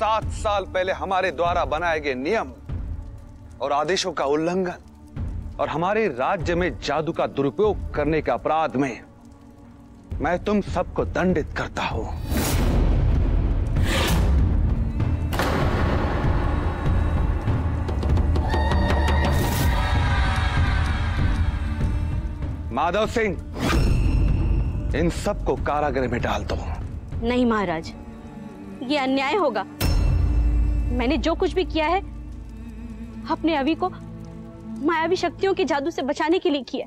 7 साल पहले हमारे द्वारा बनाए गए नियम और आदेशों का उल्लंघन और हमारे राज्य में जादू का दुरुपयोग करने के अपराध में मैं तुम सबको दंडित करता हूं। माधव सिंह, इन सबको कारागृह में डाल दो। नहीं महाराज, ये अन्याय होगा। मैंने जो कुछ भी किया है अपने अभी को मायावी शक्तियों के जादू से बचाने के लिए किया।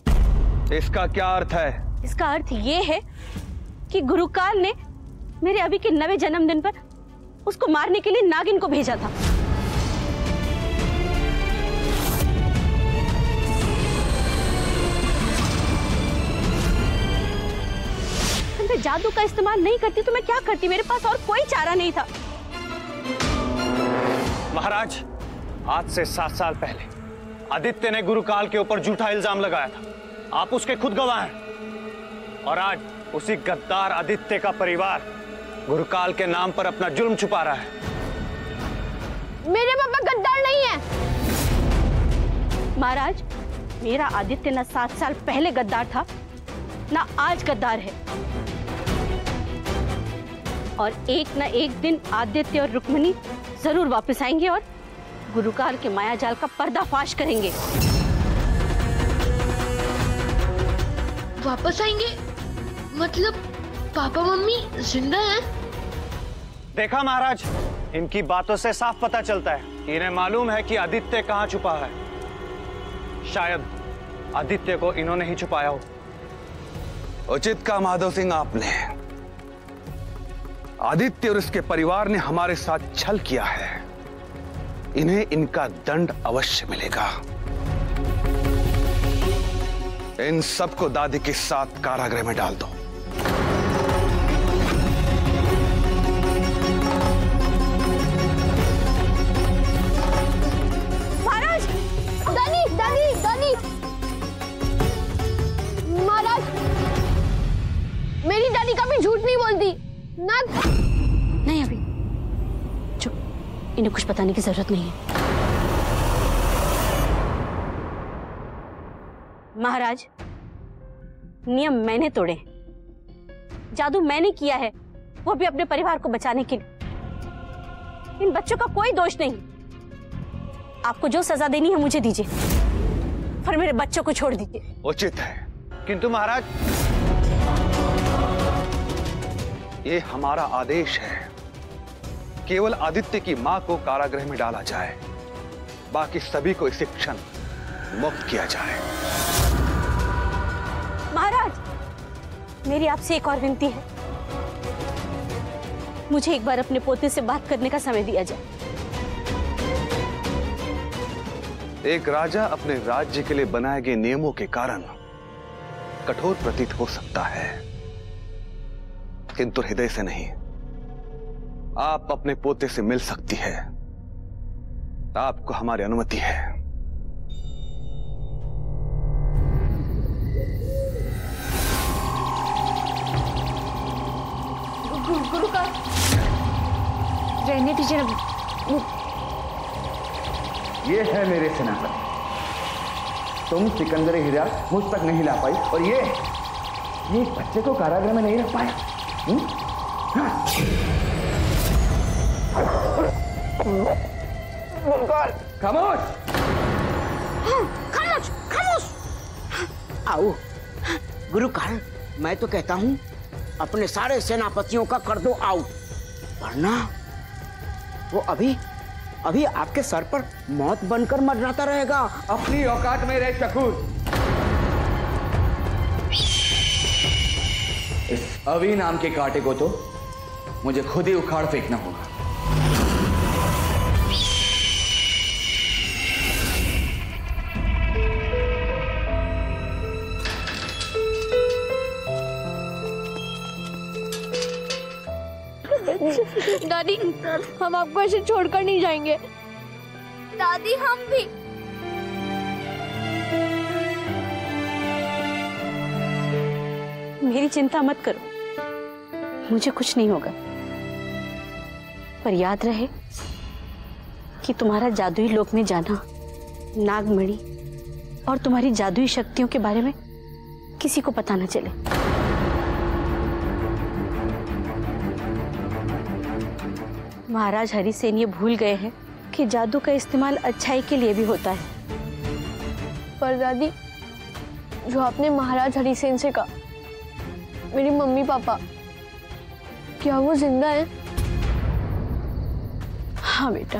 इसका क्या अर्थ है? इसका अर्थ ये है कि गुरुकाल ने मेरे अभी के 9वें जन्मदिन पर उसको मारने के लिए नागिन को भेजा था। मैं जादू का इस्तेमाल नहीं करती तो मैं क्या करती? मेरे पास और कोई चारा नहीं था। महाराज, आज से 7 साल पहले आदित्य ने गुरुकाल के ऊपर झूठा इल्जाम लगाया था। आप उसके खुद गवाह हैं। और आज उसी गद्दार आदित्य का परिवार गुरुकाल के नाम पर अपना जुर्म छुपा रहा है। मेरे पापा गद्दार नहीं है। महाराज, मेरा आदित्य ना 7 साल पहले गद्दार था ना आज गद्दार है। और एक न एक दिन आदित्य और रुक्मिणी जरूर वापस आएंगे और गुरुकाल के मायाजाल का पर्दाफाश करेंगे। वापस आएंगे? मतलब पापा मम्मी जिंदा हैं? देखा महाराज, इनकी बातों से साफ पता चलता है कि इन्हें मालूम है कि आदित्य कहाँ छुपा है। शायद आदित्य को इन्होंने ही छुपाया हो। उचित कहा माधव सिंह आपने। आदित्य और इसके परिवार ने हमारे साथ छल किया है। इन्हें इनका दंड अवश्य मिलेगा। इन सबको दादी के साथ कारागृह में डाल दो। महाराज! दादी, दादी, दादी! महाराज, मेरी दादी कभी झूठ नहीं बोलती ना। नहीं, अभी चुप, इन्हें कुछ बताने की जरूरत नहीं है। महाराज, नियम मैंने तोड़े, जादू मैंने किया है, वो भी अपने परिवार को बचाने के लिए। इन बच्चों का कोई दोष नहीं। आपको जो सजा देनी है मुझे दीजिए, पर मेरे बच्चों को छोड़ दीजिए। उचित है, किंतु महाराज, ये हमारा आदेश है। केवल आदित्य की मां को कारागृह में डाला जाए, बाकी सभी को इसी क्षण मुक्त किया जाए। महाराज, मेरी आपसे एक और विनती है। मुझे एक बार अपने पोते से बात करने का समय दिया जाए। एक राजा अपने राज्य के लिए बनाए गए नियमों के कारण कठोर प्रतीत हो सकता है, किंतु हृदय से नहीं। आप अपने पोते से मिल सकती है। आपको हमारी अनुमति है। गुरुकाल, रहने दीजिए ना। ये है मेरे सेनापति। तुम सिकंदर हीरा मुझ तक नहीं ला पाई और ये बच्चे को कारागृह में नहीं रख पाया। खामोश! खामोश, खामोश! आओ गुरुकाल, मैं तो कहता हूं अपने सारे सेनापतियों का कर दो आउट, वरना वो अभी आपके सर पर मौत बनकर मरनाता रहेगा। अपनी औकात में रह शकूर। इस अवी नाम के कांटे को तो मुझे खुद ही उखाड़ फेंकना होगा। दादी, हम आपको ऐसे छोड़कर नहीं जाएंगे। दादी, हम भी। मेरी चिंता मत करो, मुझे कुछ नहीं होगा। पर याद रहे, कि तुम्हारा जादुई लोक में जाना, नागमणि और तुम्हारी जादुई शक्तियों के बारे में किसी को पता न चले। महाराज हरिसेन ये भूल गए हैं कि जादू का इस्तेमाल अच्छाई के लिए भी होता है। पर दादी, जो आपने महाराज हरिसेन से कहा, मेरी मम्मी पापा, क्या वो जिंदा है? हाँ बेटा।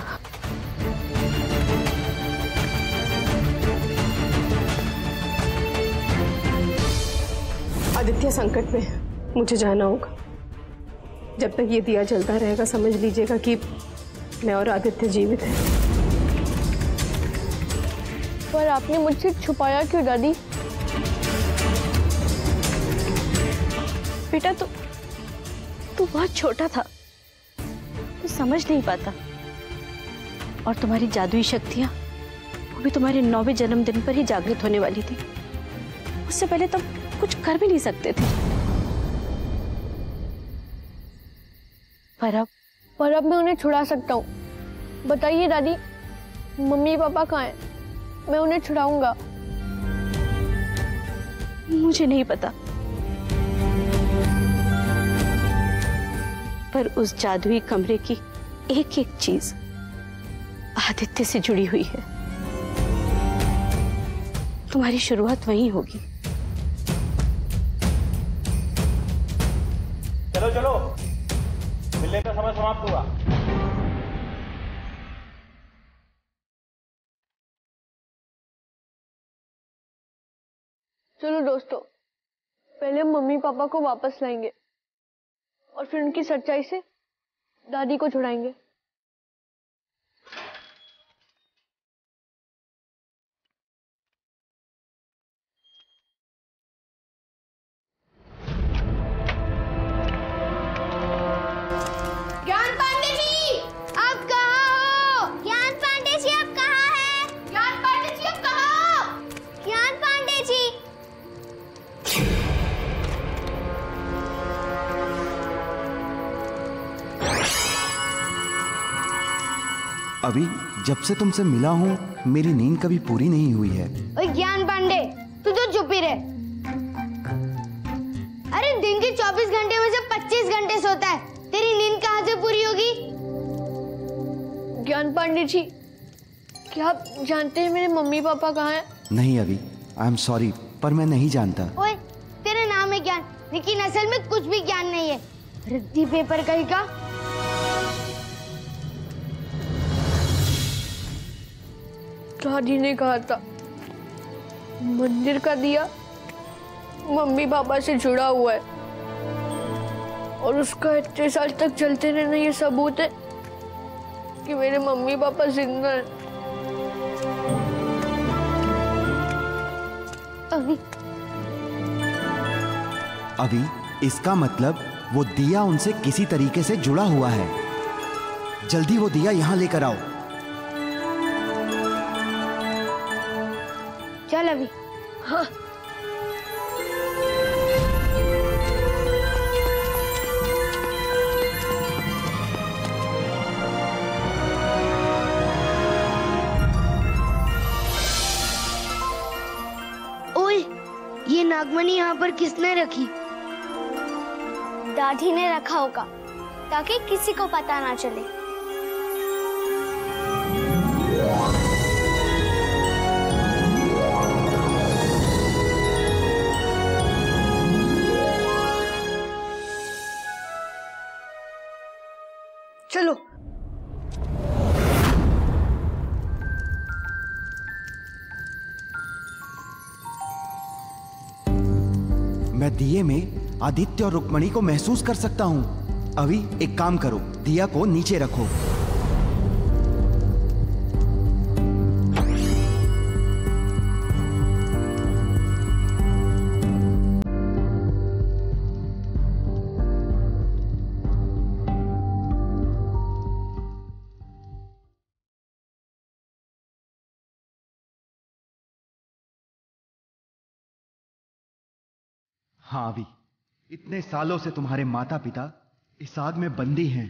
आदित्य संकट में है, मुझे जाना होगा। जब तक ये दिया जलता रहेगा समझ लीजिएगा कि मैं और आदित्य जीवित हैं। पर आपने मुझसे छुपाया क्यों दादी? बेटा तू बहुत छोटा था, तू समझ नहीं पाता। और तुम्हारी जादुई शक्तियां वो भी तुम्हारे 9वें जन्मदिन पर ही जागृत होने वाली थी। उससे पहले तुम कुछ कर भी नहीं सकते थे। पर अब मैं उन्हें छुड़ा सकता हूँ। बताइए दादी, मम्मी पापा कहाँ हैं? मैं उन्हें छुड़ाऊंगा। मुझे नहीं पता, पर उस जादुई कमरे की एक एक चीज आदित्य से जुड़ी हुई है। तुम्हारी शुरुआत वहीं होगी। चलो चलो, मिलने का समय समाप्त हुआ। चलो दोस्तों, पहले हम मम्मी पापा को वापस लाएंगे और फिर उनकी सच्चाई से दादी को छुड़ाएंगे। ज्ञान पांडे जी, आप कहाँ हो? ज्ञान पांडे जी, आप कहाँ हैं? ज्ञान पांडे जी, आप कहाँ हो? ज्ञान पांडे जी। अभी जब से तुमसे मिला हूँ मेरी नींद कभी पूरी नहीं हुई है। ओए ज्ञान पांडे, तू तो चुप ही रहे। अरे दिन के 24 घंटे में से 25 घंटे सोता है, तेरी नींद कहाँ से पूरी होगी? ज्ञान पांडे जी, क्या आप जानते हैं मेरे मम्मी पापा कहाँ हैं? नहीं अभी, आई एम सॉरी, पर मैं नहीं जानता। ओए, तेरा नाम है ज्ञान, लेकिन असल में कुछ भी ज्ञान नहीं है। रद्दी पेपर कहीं का। दादी ने कहा था मंदिर का दिया मम्मी पापा से जुड़ा हुआ है और उसका इतने साल तक जलते रहना ये सबूत है कि मेरे मम्मी पापा जिंदा हैं। अभी इसका मतलब वो दिया उनसे किसी तरीके से जुड़ा हुआ है। जल्दी वो दिया यहाँ लेकर आओ। चल अभी। हाँ। ओए, ये नागमणि यहाँ पर किसने रखी? दादी ने रखा होगा ताकि किसी को पता ना चले। चलो। मैं दिए में आदित्य और रुक्मणी को महसूस कर सकता हूं। अभी एक काम करो, दिया को नीचे रखो। हाँ अभी, इतने सालों से तुम्हारे माता पिता इस आग में बंदी हैं।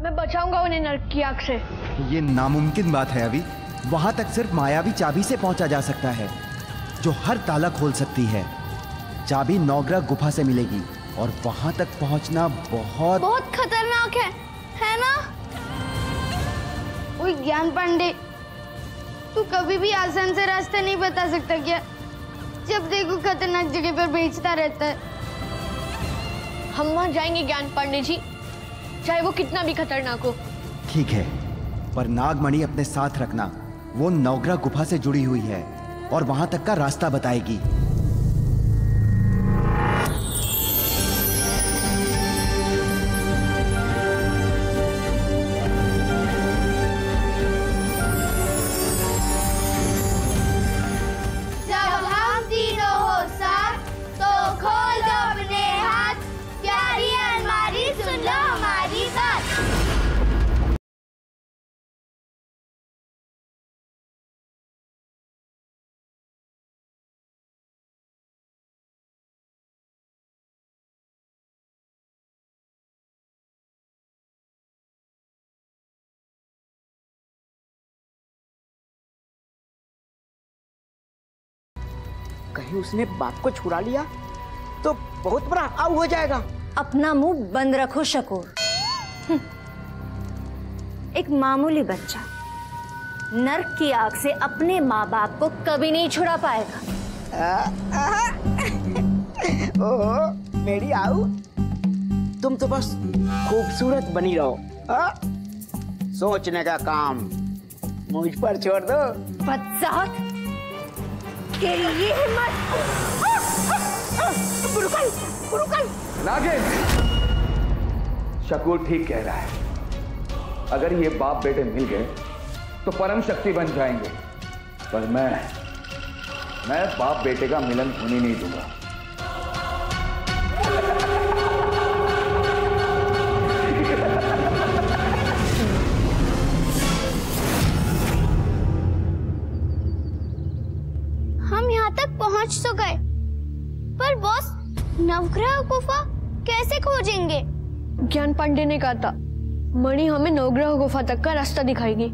मैं बचाऊंगा उन्हें नर्क की आग से। ये नामुमकिन बात है अभी। वहां तक सिर्फ मायावी चाबी से पहुंचा जा सकता है, जो हर ताला खोल सकती है। चाबी नवग्रह गुफा से मिलेगी और वहां तक पहुंचना बहुत खतरनाक है ना? ओए ज्ञान पांडे, तू कभी भी आसान से रास्ता नहीं बता सकता क्या? जब देखो खतरनाक जगह पर भेजता रहता है। हम वहां जाएंगे ज्ञान पांडे जी, चाहे वो कितना भी खतरनाक हो। ठीक है, पर नागमणि अपने साथ रखना। वो नवग्रह गुफा से जुड़ी हुई है और वहां तक का रास्ता बताएगी। जब हम तीनों हो साथ तो खोल दो अपने हाथ, प्यारी अलमारी सुन लो हमारी बात। कहीं उसने बाप को छुड़ा लिया तो बहुत बड़ा आऊ हो जाएगा। अपना मुंह बंद रखो शकूर। एक मामूली बच्चा नर्क की आग से अपने माँ बाप को कभी नहीं छुड़ा पाएगा। ओह मेरी आऊ, तुम तो बस खूबसूरत बनी रहो। सोचने का काम मुझ पर छोड़ दो। बदज़ात, तेरी ये हिम्मत! गुरुकाल! नागिन, शकूर ठीक कह रहा है। अगर ये बाप बेटे मिल गए तो परम शक्ति बन जाएंगे, पर मैं बाप बेटे का मिलन होने नहीं दूंगा। हम यहाँ तक पहुँच तो गए, पर बॉस नवग्रह गुफा कैसे खोजेंगे? ज्ञान पांडे ने कहा था मणि हमें नवग्रह गुफा तक का रास्ता दिखाएगी।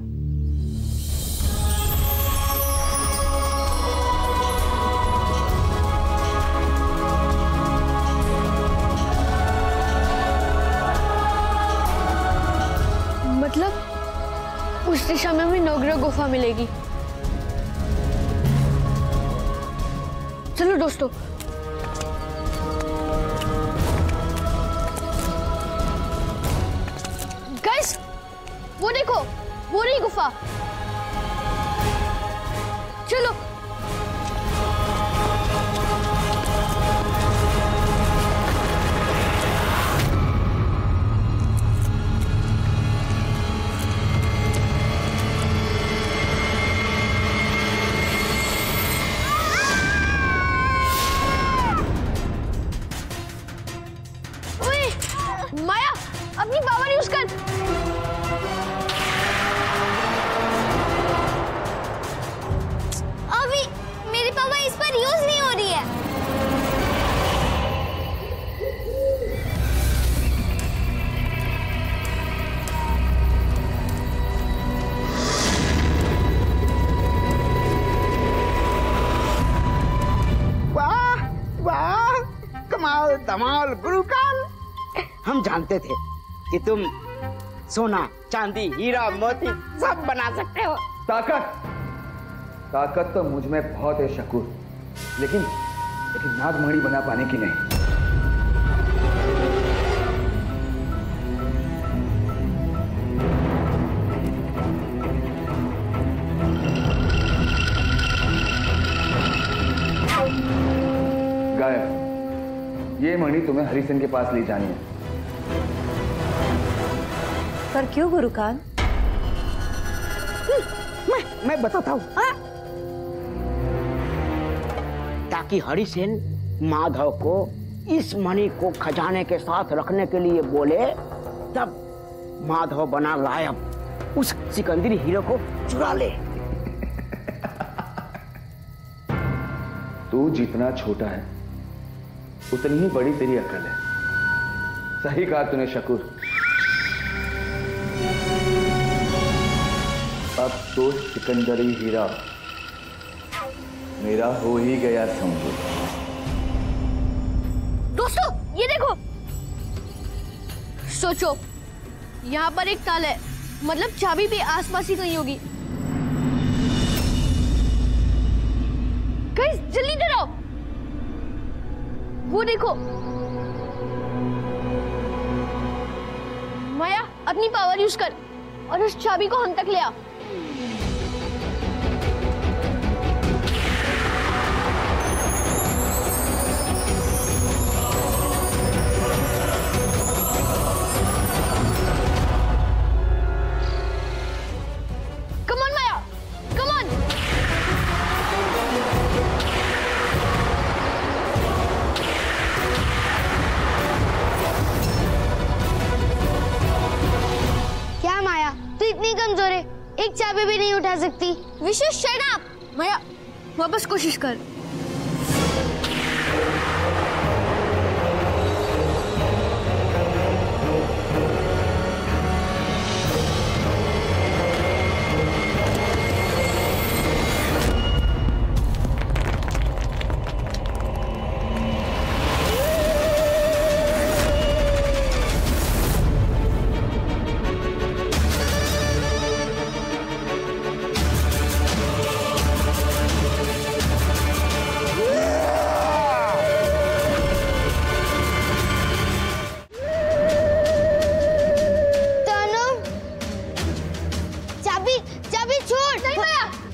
मतलब उस दिशा में हमें नवग्रह गुफा मिलेगी। चलो दोस्तों, गाइस वो देखो, वो रही गुफा। चलो माया, अपनी पावर यूज कर। अभी मेरी पावर इस पर यूज नहीं हो रही है। वाह वाह, कमाल धमाल गुरुकाल। हम जानते थे कि तुम सोना चांदी हीरा मोती सब बना सकते हो। ताकत तो मुझ में बहुत है शकूर, लेकिन नागमणि बना पाने की नहीं। गायब, ये मणि तुम्हें हरिसेन के पास ले जानी है। पर क्यों गुरुकाल? मैं बताता हूँ। ताकि हरिसेन माधव को इस मणि को खजाने के साथ रखने के लिए बोले, तब माधव बना लायब उस सिकंदरी हीरो को चुरा ले। तू जितना छोटा है उतनी ही बड़ी तेरी अकल है। सही कहा तूने शकूर। अब तो सिकंदरी हीरा मेरा हो ही गया समझो। दोस्तों ये देखो, सोचो यहाँ पर एक ताला है, मतलब चाबी भी आसपास ही कहीं होगी। गाइस जल्दी इधर आओ, वो देखो। माया अपनी पावर यूज कर और उस चाबी को हम तक ले आ। एक चाबी भी नहीं उठा सकती। Vishu shut up. माया वापस कोशिश कर।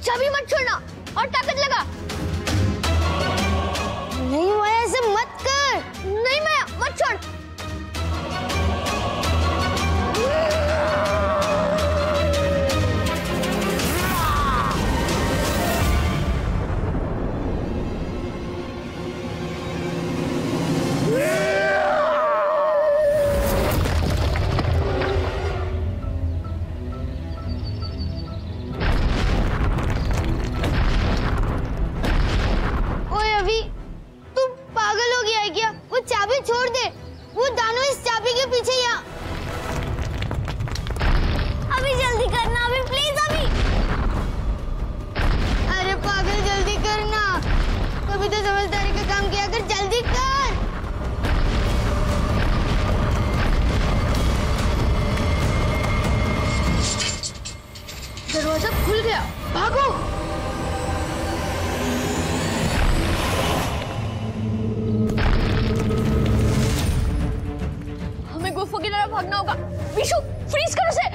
चाबी मत छोड़ना और ताकत लगा। नहीं माया ऐसे मत कर। नहीं माया मत छोड़। छोड़ दे, वो दानव इस चाबी के पीछे या। अभी जल्दी करना, अभी प्लीज अभी। अरे पागल जल्दी करना, कभी तो समझदारी का काम किया कर, जल्दी कर। दरवाजा खुल गया, भागो। गुफा की तरफ भागना होगा। विशु फ्रीज कर उसे।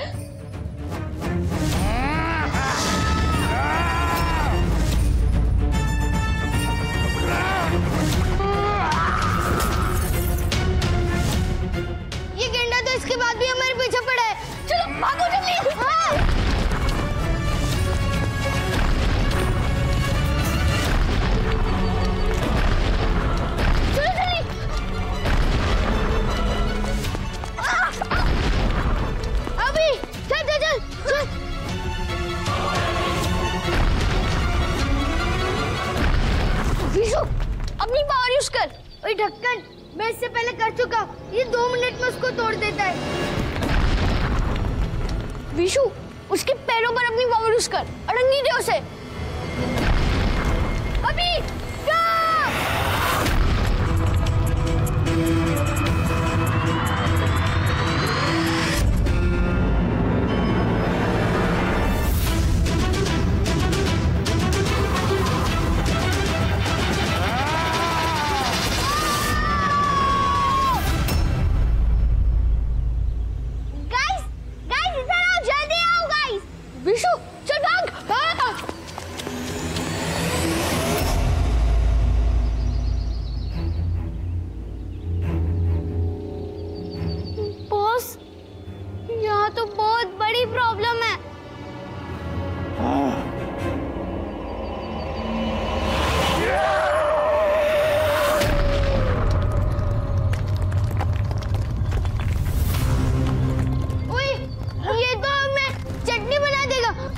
ये गेंडा तो इसके बाद भी हमारे पीछे पड़ा है। चलो भागो जल्दी। हाँ। अपनी पावर यूज कर। ओए ढक्कन, मैं इससे पहले कर चुका, ये 2 मिनट में उसको तोड़ देता है। विशु उसके पैरों पर अपनी पावर यूज कर, अड़ंगी दे उसे। अभी विशु चल भाग। बॉस, यहाँ तो बहुत बड़ी प्रॉब्लम है।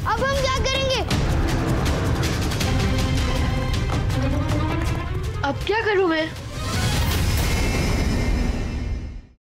अब हम क्या करेंगे? अब क्या करूं मैं?